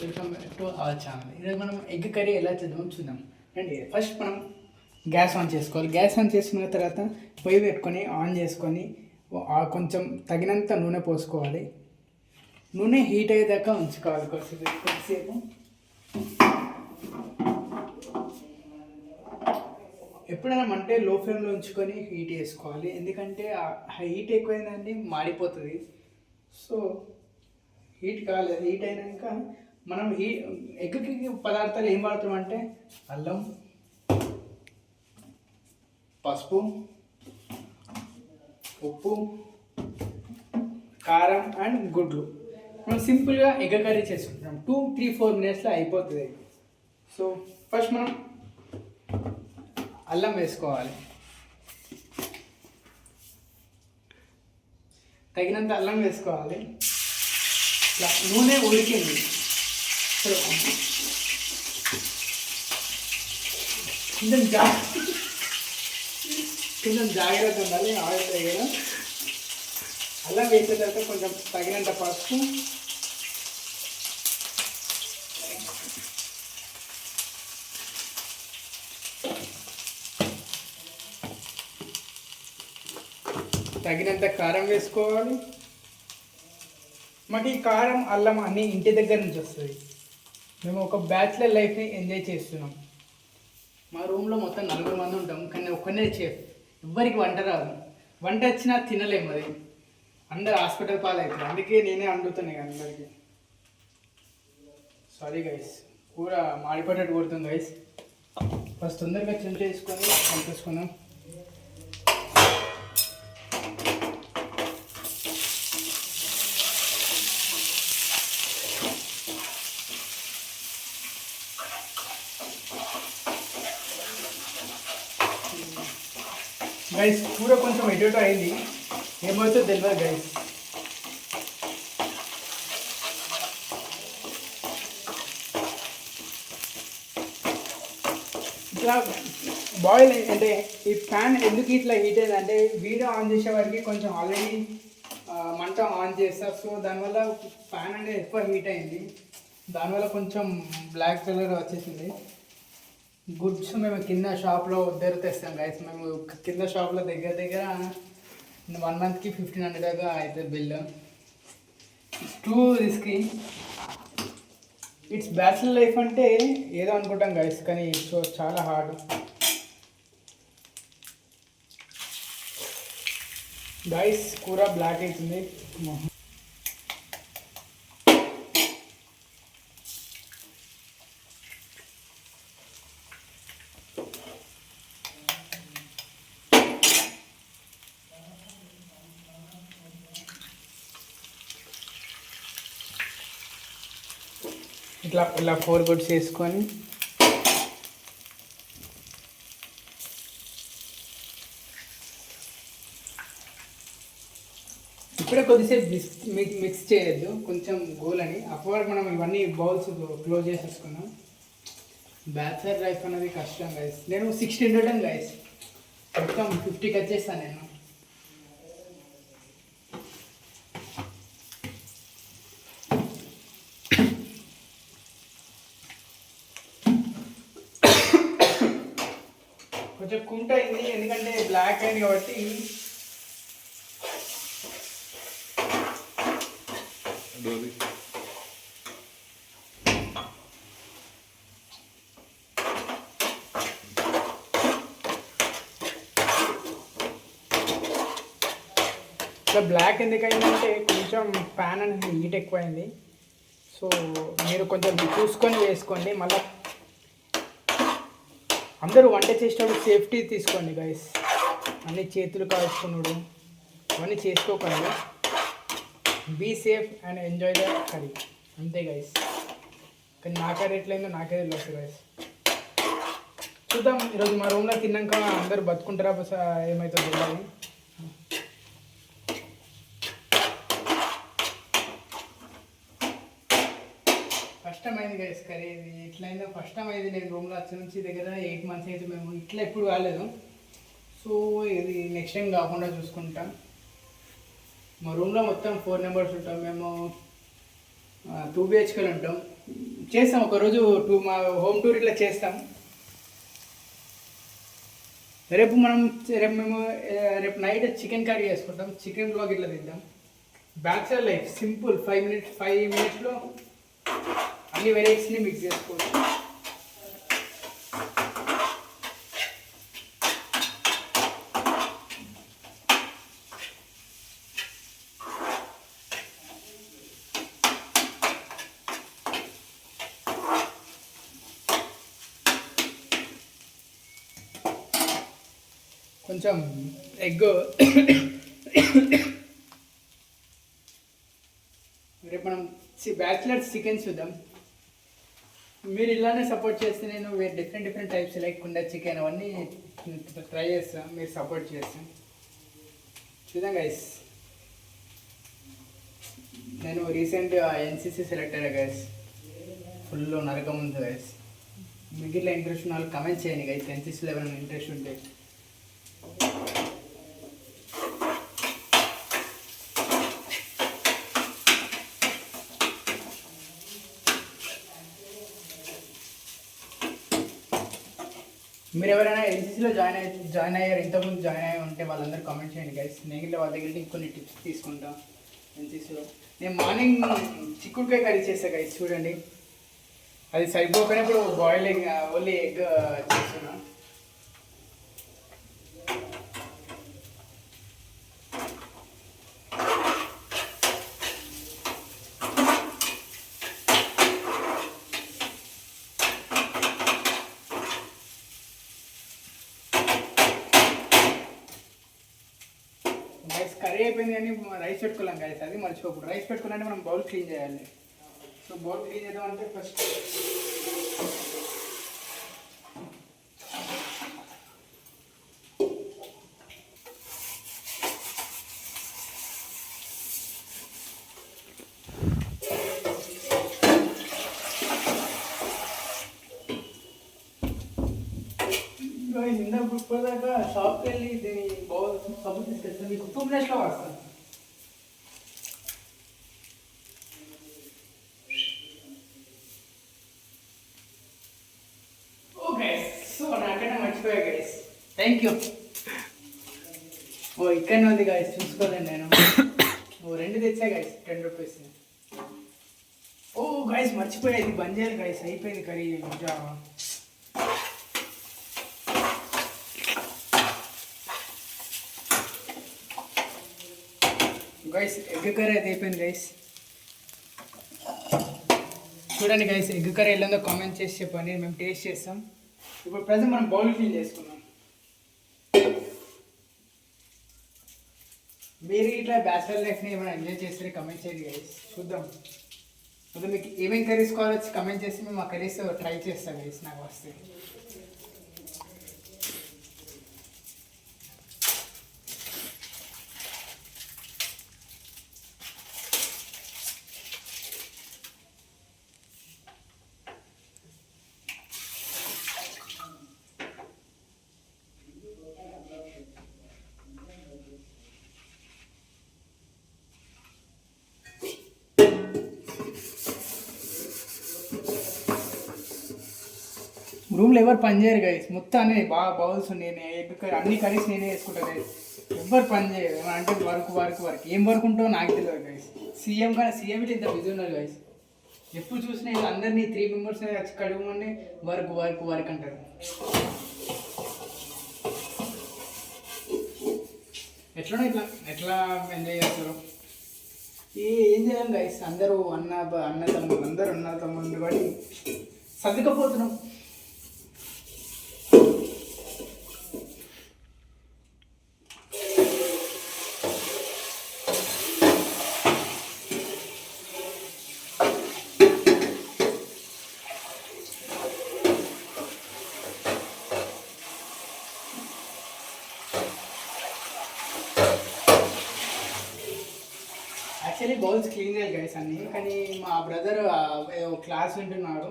Welcome to our channel. ఈరోజు మనం egg curry ఎలా చేద్దామో చూద్దాం. అండి ఫస్ట్ మనం గ్యాస్ ఆన్ చేసుకోవాలి. గ్యాస్ ఆన్ చేసుకున్న తర్వాత పొయ్యి పెట్టుకొని ఆన్ చేసుకొని కొంచెం తగినంత నూనె పోసుకోవాలి. నూనె హీట్ అయ్యేదాకా ఉంచుకోవాలి కొద్దిసేపు. ఎప్పుడైనా అంటే లో ఫ్లేమ్లో ఉంచుకొని హీట్ చేసుకోవాలి, ఎందుకంటే హీట్ ఎక్కువైందండి మాడిపోతుంది. సో హీట్ కాలేదు. హీట్ అయినాక మనం ఎగ్కి పదార్థాలు ఏం వాడుతాం అంటే అల్లం, పసుపు, ఉప్పు, కారం అండ్ గుడ్లు. మనం సింపుల్గా ఎగ్ కర్రీ చేసుకుంటున్నాం. 2-3-4 మినిట్స్లో అయిపోతుంది. సో ఫస్ట్ మనం అల్లం వేసుకోవాలి. తగినంత అల్లం వేసుకోవాలి. ఇట్లా నూనె ఉడికింది. కొంచెం జాగ్రత్త ఉండాలి ఆయిల్ దగ్గర. అల్లం వేసిన తర్వాత కొంచెం తగినంత పసుపు, తగినంత కారం వేసుకోవాలి. మాకు ఈ కారం అల్లం అన్నీ ఇంటి దగ్గర నుంచి వస్తుంది. మేము ఒక బ్యాచిలర్ లైఫ్ని ఎంజాయ్ చేస్తున్నాం. మా రూమ్లో మొత్తం 4 మంది ఉంటాం, కానీ ఒక్కనే చేఫ్. ఎవ్వరికి వంట రాదు. వంట వచ్చినా తినలేము. అది అందరు హాస్పిటల్ పాలవుతారు. అందుకే నేనే వండుతున్నాయి అందరికీ. సారీ గైస్, కూర మాడిపట్టేట్టు కొడుతుంది గైస్. ఫస్ట్ తొందరగా చెంచా వేసుకొని పంపించుకున్నాం. గైస్ కూర కొంచెం ఎటు అయింది, ఏమవుతుందో తెలియదు గైస్. ఇట్లా బాయిల్ అంటే ఈ ప్యాన్ ఎందుకు ఇట్లా హీట్ అయింది అంటే, వీడియో ఆన్ చేసే వారికి కొంచెం ఆల్రెడీ మంట ఆన్ చేస్తా. సో దానివల్ల ప్యాన్ అనేది ఎక్కువ హీట్ అయింది. దానివల్ల కొంచెం బ్లాక్ కలర్ వచ్చేసింది. గుడ్స్ మేము కింద షాప్లో తెస్తాం గైస్. మేము కింద షాప్లో దగ్గర 1 మంత్కి 1500 దాకా అవుతుంది bill. It's two risky. It's bachelor life అంటే ఏదో అనుకుంటాం గైస్, కానీ సో చాలా హార్డ్. గైస్ కూర బ్లాక్ అవుతుంది. ఇలా 4 గుడ్స్ వేసుకొని ఇప్పుడే కొద్దిసేపు మిక్స్ చేయొద్దు, కొంచెం గోలని. అప్పటివరకు మనం ఇవన్నీ బౌల్స్ క్లోజ్ చేసేసుకున్నాం. బ్యాచిలర్ లైఫ్ అనేది కష్టం గైస్. నేను 60 ఉండటం గైస్, మొత్తం 50కి వచ్చేస్తాను నేను. కొంచెం కుంట అయింది, ఎందుకంటే బ్లాక్ అయింది కాబట్టి. ఇట్లా బ్లాక్ ఎందుకు అయిందంటే కొంచెం ప్యాన్ అనేది హీట్ ఎక్కువైంది. సో మీరు కొంచెం చూసుకొని వేసుకోండి. మళ్ళీ అందరూ వంట చేసేటప్పుడు సేఫ్టీ తీసుకోండి గైస్. అన్ని చేతులు కాల్చుకున్నాడు అవన్నీ చేసుకోకండి. Be safe and enjoy the curry, అంతే గైస్. కానీ నా కర్రీ ఎట్లయిందో నాకే తెలియదు గైస్. చూద్దాం ఈరోజు మా రూమ్లో తిన్నాక అందరూ బతుకుంటారా ఏమవుతుందో తెలియాలి. ఫస్ట్ టైం అయింది గైస్ కర్రీ. ఇది ఇట్లయిందో ఫస్ట్ టైం అయింది. నేను రూమ్లో వచ్చి నుంచి దగ్గర 8 మంత్స్ అయితే మేము ఇట్లా ఎప్పుడు కాలేదు. సో ఇది నెక్స్ట్ టైం కాకుండా చూసుకుంటాం. మా రూమ్లో మొత్తం 4 మెంబర్స్ ఉంటాం. మేము 2 BHKలు ఉంటాం. చేస్తాం ఒకరోజు మా హోమ్ టూర్ ఇట్లా చేస్తాం. రేపు మేము రేపు నైట్ చికెన్ కర్రీ చేసుకుంటాం, చికెన్ బ్లాగ్ ఇట్లా తింటాం. బ్యాచులర్ లైఫ్ సింపుల్ 5 మినిట్స్లో అన్ని వెరైటీస్ని మిక్స్ చేసుకోవచ్చు. కొంచెం ఎగ్ రేపు మనం బ్యాచిలర్స్ చికెన్ చూద్దాం. మీరు ఇలానే సపోర్ట్ చేస్తే నేను డిఫరెంట్ టైప్స్ లైక్ కుండ చికెన్ అవన్నీ ట్రై చేస్తాను, మీరు సపోర్ట్ చేస్తాను. చూద్దాం గైస్. నేను రీసెంట్గా ఎన్సీసీ సెలెక్ట్ అయ్యా గైస్. ఫుల్ నరకం ఉంది గైస్. మీకు ఇట్లా ఇంట్రెస్ట్ ఉన్న వాళ్ళు కమెంట్ చేయండి గైస్, ఎన్సీసీలో ఏమైనా ఇంట్రెస్ట్ ఉంటే. మీరు ఎవరైనా ఎన్సీసీలో జాయిన్ అయ్యారు, ఇంతకుముందు జాయిన్ అయ్యి ఉంటే వాళ్ళందరూ కామెంట్ చేయండి గైస్. నేను వాళ్ళ దగ్గర ఇంకొన్ని టిప్స్ తీసుకుంటాను ఎన్సీసీలో. నేను మార్నింగ్ చిక్కుడుకాయ కర్రీ చేస్తాను గైస్, చూడండి. అది సరిపోకపోయినప్పుడు బాయిల్ ఎగ్ ఓన్లీ ఎగ్ చేస్తున్నాను. గైస్ కర్రీ అయిపోయింది కానీ రైస్ పెట్టుకోలేం గైస్, అది మర్చిపోకూడదు. రైస్ పెట్టుకోవాలంటే మనం బౌల్ క్లీన్ చేయాలి. సో బౌల్ క్లీన్ చేద్దామంటే ఫస్ట్ ఇప్పటిదాకా షాప్కి వెళ్ళి దీన్ని బౌల్ సబ్బు తీసుకెళ్తాను, మీకు 2 మినిట్స్లో వస్తాను. ఓకే, సో నాకైనా మర్చిపోయా గైస్, థ్యాంక్ యూ. ఇక్కడనే ఉంది గైస్, చూసుకోలేను నేను. 2 తెచ్చా గైస్, 10 రూపీస్. గైస్ మర్చిపోయా, ఇది బంద్ చేయాలి గైస్, అయిపోయింది కర్రీ. ఇంకా గైస్ ఎగ్ కర్రీ అయితే అయిపోయింది గైస్. చూడండి గైస్, ఎగ్ కర్రీ ఎలా ఉందో కామెంట్ చేసి చెప్పండి, మేము టేస్ట్ చేస్తాం. ఇప్పుడు ప్రజెంట్ మనం బౌల్ క్లీన్ చేసుకున్నాం. మీరు ఇట్లా బ్యాచిలర్ లైఫ్ని ఏమైనా ఎంజాయ్ చేస్తే కమెంట్ చేయండి గైస్, చూద్దాం. ఇప్పుడు మీకు ఏమేమి కర్రీస్ కావాలో కమెంట్ చేసి మేము ఆ కర్రీస్ ట్రై చేస్తాం గైస్, నాకు వస్తే. రూమ్లో ఎవరు పని చేయరు గైస్, మొత్తం అన్నీ బాగా బౌల్స్ నేనే, ఎగ్ కర్రీ అన్ని కర్రీస్ నేనే వేసుకుంటాను గైస్. ఎవ్వరు పని చేయరు. అంటే వర్క్ ఏం వర్క్ ఉంటుందో నాకు తెలియదు గైస్. సీఎం ఇట్లా ఇంత బిజీ ఉన్నారు గైస్. ఎప్పుడు చూసినా అందరినీ 3 మెంబర్స్ వచ్చి కడుగుమని వర్క్ అంటారు. ఎట్లా ఎంజాయ్ చేస్తారు? ఏం చేయాలి గైస్, అందరూ అన్న తమ్ముడు అందరూ కాబట్టి సర్దుకపోతున్నాం. యాక్చువల్లీ బౌల్స్ క్లీన్ చేయాలి గైస్ అన్నీ, కానీ మా బ్రదర్ క్లాస్ వింటున్నాడు.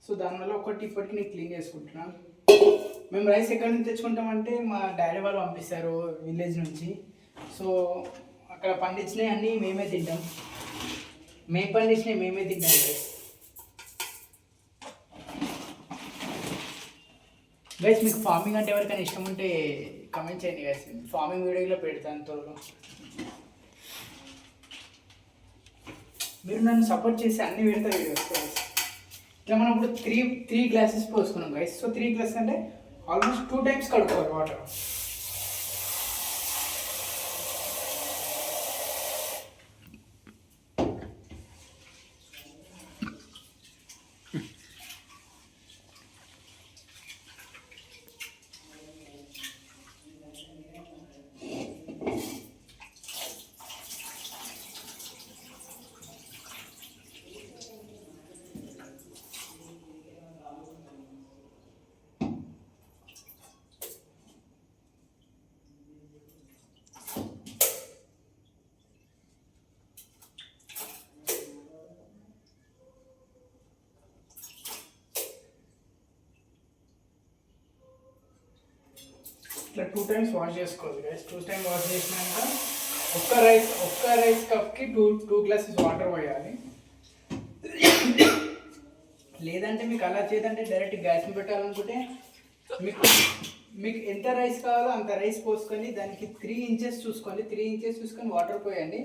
సో దానివల్ల ఇప్పటికి నేను క్లీన్ చేసుకుంటున్నాను. మేము రైస్ ఎక్కడి నుంచి తెచ్చుకుంటామంటే మా డాడీ వాళ్ళు పంపిస్తారు విలేజ్ నుంచి. సో అక్కడ పండించినవి అన్నీ మేమే తింటాం గైస్. గైస్ మీకు ఫార్మింగ్ అంటే ఎవరికైనా ఇష్టం ఉంటే కమెంట్ చేయండి గైస్, ఫార్మింగ్ వీడియోలో పెడతాను త్వరలో. మీరు నన్ను సపోర్ట్ చేసి అన్ని పెడతా వీడియోస్ గైస్. ఇట్లా మనం ఇప్పుడు త్రీ గ్లాసెస్ పోసుకున్నాం గైస్. సో 3 గ్లాసెస్ అంటే ఆల్మోస్ట్ 2 times కడుక్కోవాలి వాటర్. ఇట్లా 2 times వాష్ చేసుకోవాలి గైస్. 2 times వాష్ చేసినాక ఒక్క రైస్ కప్కి 2 glasses వాటర్ పోయాలి. లేదంటే మీకు అలా చేయదంటే డైరెక్ట్ గ్యాస్ మీద పెట్టాలనుకుంటే మీకు ఎంత రైస్ కావాలో అంత రైస్ పోసుకొని దానికి 3 inches చూసుకోండి. 3 inches చూసుకొని వాటర్ పోయండి.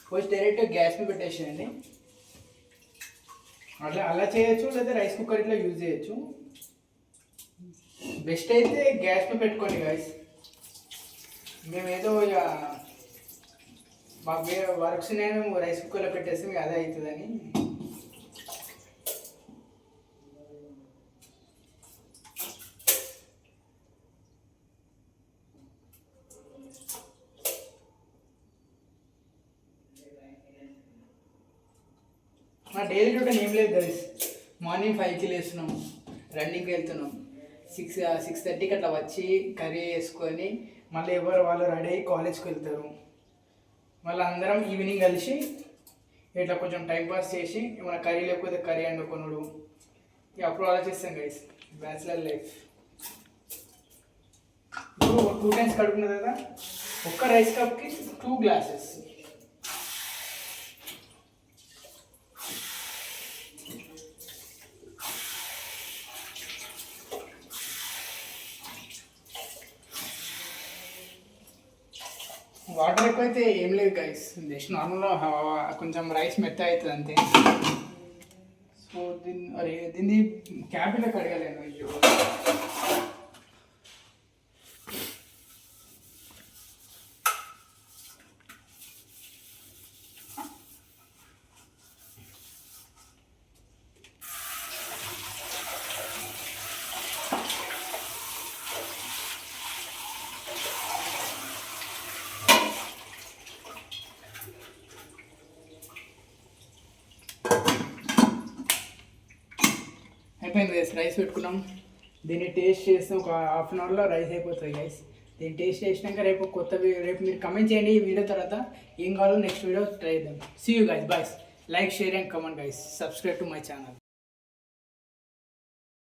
పోసి డైరెక్ట్ గ్యాస్ మీద పెట్టేసేయండి. అలా చేయొచ్చు, లేదా రైస్ కుక్కర్ ఇట్లా యూజ్ చేయొచ్చు. బెస్ట్ అయితే గ్యాస్ మీద పెట్టుకోండి గాయస్. మేము ఏదో ఇక మాకు వేరే వర్క్స్ మేము రైస్ కుక్కర్లో పెట్టేస్తే మీకు అదే అవుతుందని. మా డైలీ రొటీన్ ఏం లేదు గైస్. మార్నింగ్ 5కి లేస్తున్నాం, రన్నింగ్కి వెళ్తున్నాం. 6:30కి అట్లా వచ్చి కర్రీ వేసుకొని మళ్ళీ ఎవరు వాళ్ళు రెడీ అయ్యి కాలేజ్కి వెళ్తారు. మళ్ళీ అందరం ఈవినింగ్ కలిసి ఇట్లా కొంచెం టైంపాస్ చేసి ఏమైనా కర్రీ లేకపోతే కర్రీ వండుకొనుడు ఇక అప్పుడు ఆలోచిస్తాం గైస్. Bachelor life. ఇప్పుడు 2 times కడుక్కున్నది కదా, ఒక్క రైస్ కప్కి 2 glasses. వాటర్ ఎక్కువైతే ఏం లేదు గైస్, జస్ట్ నార్మల్గా కొంచెం రైస్ మెత్త అవుతుంది అంతే. సో దీన్ని క్యాబిన్లో కడగలేను. అయిపోయింది గైస్, రైస్ పెట్టుకున్నాం. దీన్ని టేస్ట్ చేస్తే ఒక హాఫ్ అన్ అవర్లో రైస్ అయిపోతుంది గైస్. దీన్ని టేస్ట్ చేసినాక రేపు మీరు కమెంట్ చేయండి ఈ వీడియో తర్వాత ఏం కావాలో నెక్స్ట్ వీడియో ట్రై చేద్దాం. See you guys, boys. Like, share and comment guys. Subscribe to my channel.